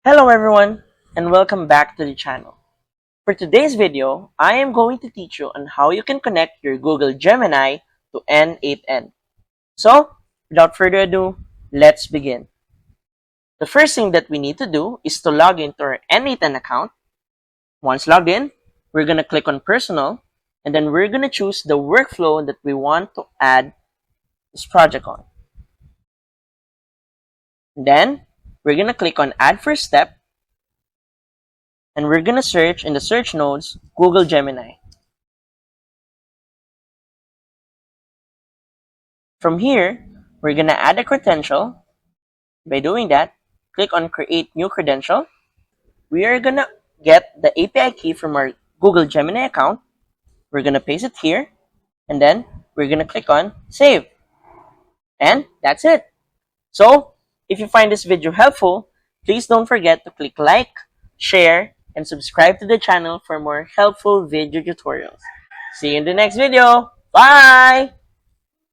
Hello everyone and welcome back to the channel. For today's video, I am going to teach you on how you can connect your Google Gemini to n8n. So, without further ado, let's begin. The first thing that we need to do is to log into our n8n account. Once logged in, we're going to click on Personal and then we're going to choose the workflow that we want to add this project on. Then, we're going to click on Add First Step and we're going to search in the search nodes Google Gemini. From here, we're going to add a credential. By doing that, click on Create New Credential. We are going to get the API key from our Google Gemini account. We're going to paste it here, and then we're going to click on Save. And that's it. So, if you find this video helpful, please don't forget to click like, share, and subscribe to the channel for more helpful video tutorials. See you in the next video. Bye!